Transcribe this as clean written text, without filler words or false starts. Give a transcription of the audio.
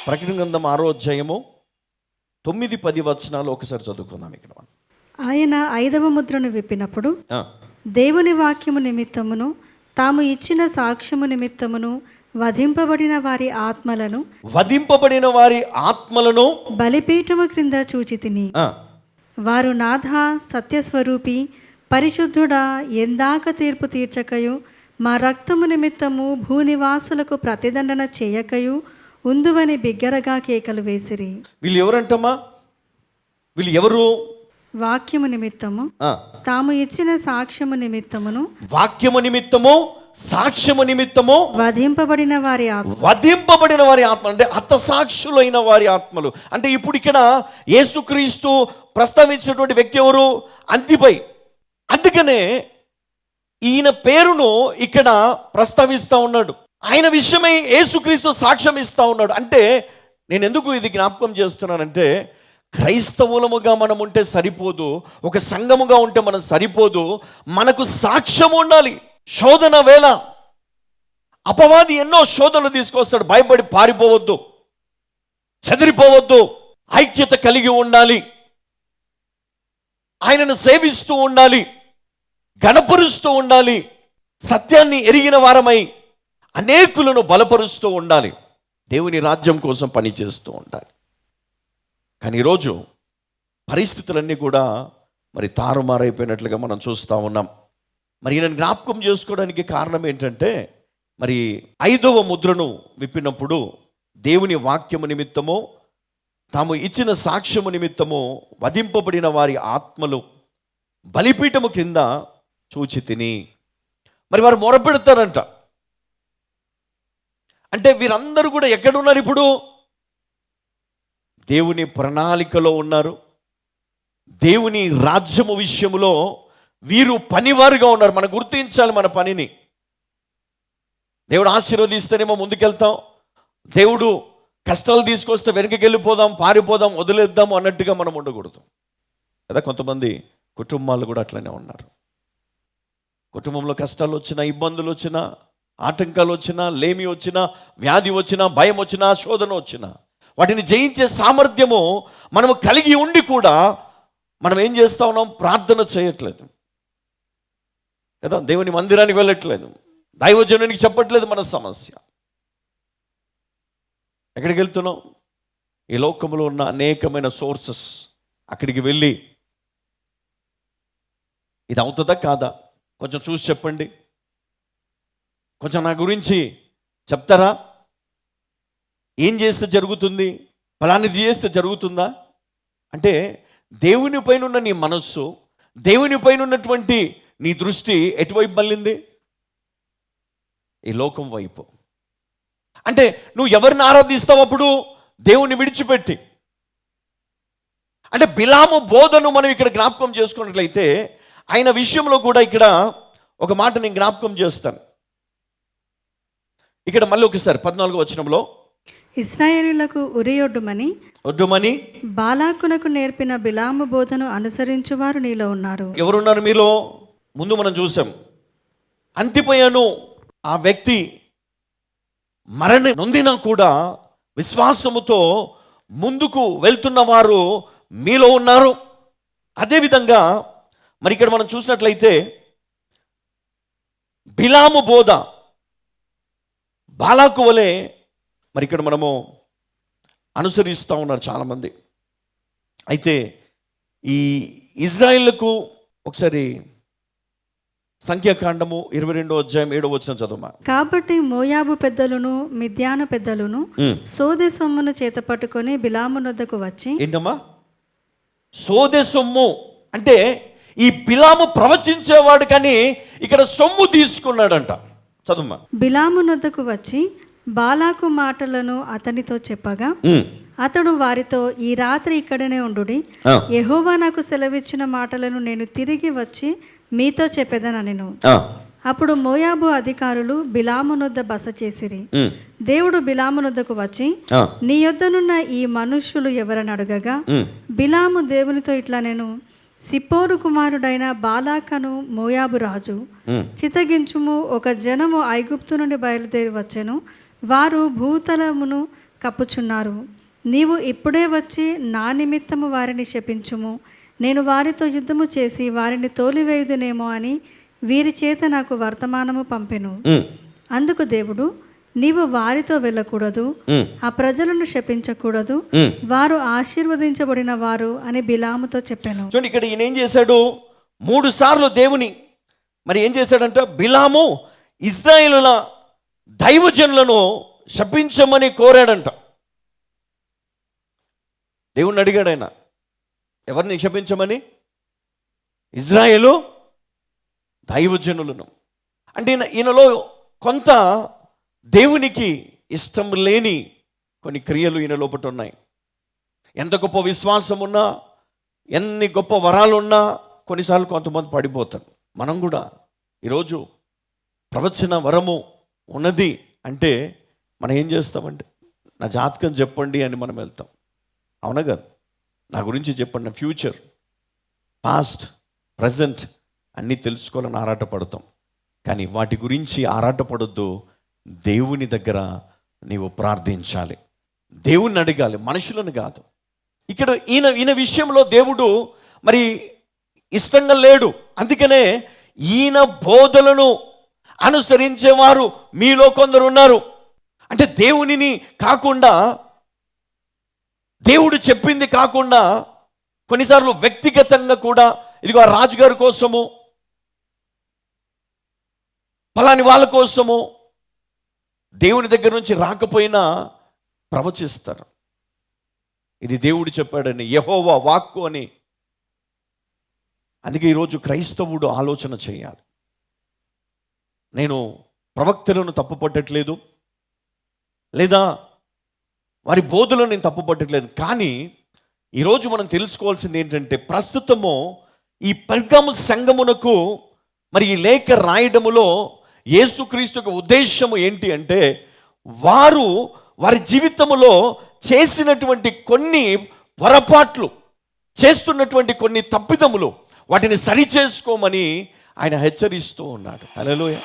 ప్రకటన గ్రంథం 6వ అధ్యాయము 9-10 వచనాలు ఒకసారి చదువుకుందాం. ఇక్కడ మనం ఆయన 5వ ముద్రను విప్పినప్పుడు ఆ, దేవుని వాక్యము నిమిత్తమును తాము ఇచ్చిన సాక్ష్యము నిమిత్తమును వధింపబడిన వారి ఆత్మలను బలిపీఠము క్రింద చూచితిని. ఆ, వారు నాథ సత్యస్వరూపి పరిశుద్ధుడా, ఎందాక తీర్పు తీర్చకయు మా రక్తము నిమిత్తము భూనివాసులకు ప్రతిదండన చేయకయు ఉందువని బిగ్గరగా కేకలు వేసిరి. వీళ్ళు ఎవరంటమ్మా? వీళ్ళు ఎవరు? వాక్యము నిమిత్తము ఆ, తాము ఇచ్చిన సాక్ష్యము నిమిత్తమును వాక్యము నిమిత్తము సాక్ష్యము నిమిత్తము వధింపబడిన వారి ఆత్మ అంటే హతసాక్షులైన వారి ఆత్మలు. అంటే ఇప్పుడు ఇక్కడ యేసుక్రీస్తు ప్రస్తావించినటువంటి వ్యక్తి ఎవరు? అంతిపై. అందుకనే ఈయన పేరును ఇక్కడ ప్రస్తావిస్తూ ఉన్నాడు. ఆయన విషయమై యేసుక్రీస్తు సాక్ష్యం ఇస్తూ ఉన్నాడు. అంటే నేను ఎందుకు ఇది జ్ఞాపకం చేస్తున్నానంటే, క్రైస్తవులముగా మనం ఉంటే సరిపోదు, ఒక సంఘముగా ఉంటే మనం సరిపోదు, మనకు సాక్ష్యం ఉండాలి. శోధన వేళ అపవాది ఎన్నో శోధనలు తీసుకొస్తాడు. భయపడి పారిపోవద్దు, చెదిరిపోవద్దు, ఐక్యత కలిగి ఉండాలి, ఆయనను సేవిస్తూ ఉండాలి, గణపరుస్తూ ఉండాలి, సత్యాన్ని ఎరిగిన వారమై అనేకులను బలపరుస్తూ ఉండాలి, దేవుని రాజ్యం కోసం పనిచేస్తూ ఉండాలి. కానీ ఈరోజు పరిస్థితులన్నీ కూడా మరి తారుమారైపోయినట్లుగా మనం చూస్తూ ఉన్నాం. మరి ఈయన జ్ఞాపకం చేసుకోవడానికి కారణం ఏంటంటే, మరి 5వ ముద్రను విప్పినప్పుడు దేవుని వాక్యము నిమిత్తము తాము ఇచ్చిన సాక్ష్యము నిమిత్తము వధింపబడిన వారి ఆత్మలు బలిపీఠము కింద చూచితిని. మరి వారు మొరపెడతారంట. అంటే వీరందరూ కూడా ఎక్కడున్నారు? ఇప్పుడు దేవుని ప్రణాళికలో ఉన్నారు. దేవుని రాజ్యము విషయములో వీరు పనివారుగా ఉన్నారు. మనం గుర్తించాలి మన పనిని. దేవుడు ఆశీర్వదిస్తేనేమో ముందుకెళ్తాం, దేవుడు కష్టాలు తీసుకొస్తే వెనకకి వెళ్ళిపోదాం, పారిపోదాం, వదిలేద్దాం అన్నట్టుగా మనం ఉండకూడదు కదా. కొంతమంది కుటుంబాలు కూడా అట్లనే ఉన్నారు. కుటుంబంలో కష్టాలు వచ్చినా, ఇబ్బందులు వచ్చినా, ఆటంకాలు వచ్చినా, లేమి వచ్చినా, వ్యాధి వచ్చినా, భయం వచ్చినా, శోధన వచ్చినా, వాటిని జయించే సామర్థ్యము మనము కలిగి ఉండి కూడా మనం ఏం చేస్తూ ఉన్నాం? ప్రార్థన చేయట్లేదు కదా, దేవుని మందిరానికి వెళ్ళట్లేదు, దైవజనునికి చెప్పట్లేదు మన సమస్య. ఎక్కడికి వెళ్తున్నాం? ఈ లోకంలో ఉన్న అనేకమైన సోర్సెస్ అక్కడికి వెళ్ళి ఇది అవుతుందా కాదా, కొంచెం చూసి చెప్పండి, కొంచెం నా గురించి చెప్తారా, ఏం చేస్తే జరుగుతుంది, ఫలానిది చేస్తే జరుగుతుందా అంటే, దేవుని పైన ఉన్న నీ మనస్సు, దేవుని పైన ఉన్నటువంటి నీ దృష్టి ఎటువైపు మళ్ళింది? ఈ లోకం వైపు. అంటే నువ్వు ఎవరిని ఆరాధిస్తావు అప్పుడు? దేవుని విడిచిపెట్టి. అంటే బిలాము బోధను మనం ఇక్కడ జ్ఞాపకం చేసుకున్నట్లయితే, ఆయన విషయంలో కూడా ఇక్కడ ఒక మాట నేను జ్ఞాపకం చేస్తాను. ఇక్కడ మళ్ళీ ఒకసారి 14వ వచనంలో, ఇశ్రాయేలీయులకు ఒడ్డుమని బాలాకునకు నేర్పిన బిలాము బోధను అనుసరించువారు నీలో ఉన్నారు. ఎవరున్నారు మీలో? ముందు మనం చూసాం, అంతిపయను ఆ వ్యక్తి మరణ నొందినా కూడా విశ్వాసముతో ముందుకు వెళ్తున్న వారు మీలో ఉన్నారు. అదేవిధంగా మరి ఇక్కడ మనం చూసినట్లయితే బిలాము బోధ బాలాకు వలె మరి ఇక్కడ మనము అనుసరిస్తూ ఉన్నారు చాలామంది. అయితే ఈ ఇజ్రాయిల్కు ఒకసారి సంఖ్యాకాండము 22వ అధ్యాయం 7వ వచనం చదవమా. కాబట్టి మోయాబు పెద్దలను మిద్యాను పెద్దలను సోదె సొమ్మును చేత పట్టుకొని బిలాము నొద్దకు వచ్చి, ఏంటమ్మా సోదె సొమ్ము అంటే? ఈ బిలాము ప్రవచించేవాడు కానీ ఇక్కడ సొమ్ము తీసుకున్నాడంట. చదువుమా. బిలాము నొద్దకు వచ్చి బాలాకు మాటలను అతనితో చెప్పగా, అతడు వారితో, ఈ రాత్రి ఇక్కడనే ఉండుడి, యెహోవా నాకు సెలవిచ్చిన మాటలను నేను తిరిగి వచ్చి మీతో చెప్పేదనెను. అప్పుడు మోయాబు అధికారులు బిలాము నొద్ద బస చేసిరి. దేవుడు బిలాము నొద్దకు వచ్చి, నీ యొద్దనున్న ఈ మనుష్యులు ఎవరని అడగగా, బిలాము దేవునితో ఇట్లా, నేను సిప్పోరు కుమారుడైన బాలాకను మోయాబు రాజు, చితగించుము, ఒక జనము ఐగుప్తు నుండి బయలుదేరి వచ్చెను, వారు భూతలమును కప్పుచున్నారు. నీవు ఇప్పుడే వచ్చి నా నిమిత్తము వారిని శపించుము, నేను వారితో యుద్ధము చేసి వారిని తోలివేయుదునేమో అని వీరి చేత నాకు వర్తమానము పంపెను. అందుకు దేవుడు, నీవు వారితో వెళ్ళకూడదు, ఆ ప్రజలను శపించకూడదు, వారు ఆశీర్వదించబడిన వారు అని బిలాముతో చెప్పాను. చూడండి, ఇక్కడ ఈయన ఏం చేశాడు? 3 సార్లు దేవుని మరి ఏం చేశాడంట? బిలాము ఇశ్రాయేలుల దైవజనులను శపించమని కోరాడంట. దేవుణ్ణి అడిగాడు ఆయన, ఎవరిని శపించమని? ఇజ్రాయేలు దైవజనులను. అంటే ఈయనలో కొంత దేవునికి ఇష్టం లేని కొన్ని క్రియలు ఈయన లోపల ఉన్నాయి. ఎంత గొప్ప విశ్వాసం ఉన్నా, ఎన్ని గొప్ప వరాలు ఉన్నా కొన్నిసార్లు కొంతమంది పడిపోతారు. మనం కూడా ఈరోజు ప్రవచన వరము ఉన్నది అంటే మనం ఏం చేస్తామంటే, నా జాతకం చెప్పండి అని మనం వెళ్తాం. అవునా కదా? నా గురించి చెప్పండి, నా ఫ్యూచర్, పాస్ట్, ప్రజెంట్ అన్నీ తెలుసుకోవాలని ఆరాటపడతాం. కానీ వాటి గురించి ఆరాటపడొద్దు. దేవుని దగ్గర నీవు ప్రార్థించాలి, దేవుణ్ణి అడగాలి, మనుషులను కాదు. ఇక్కడ ఈయన విషయంలో దేవుడు మరి ఇష్టంగా లేడు. అందుకనే ఈయన బోధలను అనుసరించేవారు మీలో కొందరు ఉన్నారు. అంటే దేవునిని కాకుండా, దేవుడు చెప్పింది కాకుండా కొన్నిసార్లు వ్యక్తిగతంగా కూడా, ఇదిగో ఆ రాజుగారి కోసము, ఫలాని వాళ్ళ కోసము దేవుని దగ్గర నుంచి రాకపోయినా ప్రవచిస్తారు. ఇది దేవుడు చెప్పాడని, యెహోవా వాక్కు అని. అందుకే ఈరోజు క్రైస్తవుడు ఆలోచన చేయాలి. నేను ప్రవక్తలను తప్పుపట్టట్లేదు, లేదా వారి బోధలను నేను తప్పుపట్టట్లేదు. కానీ ఈరోజు మనం తెలుసుకోవాల్సింది ఏంటంటే, ప్రస్తుతము ఈ పెర్గము సంఘమునకు మరి ఈ లేఖ రాయడములో యేసుక్రీస్తు యొక్క ఉద్దేశము ఏంటి అంటే, వారి జీవితంలో చేసినటువంటి కొన్ని పొరపాట్లు, చేస్తున్నటువంటి కొన్ని తప్పిదములు, వాటిని సరిచేసుకోమని ఆయన హెచ్చరిస్తూ ఉన్నాడు. హల్లెలూయా.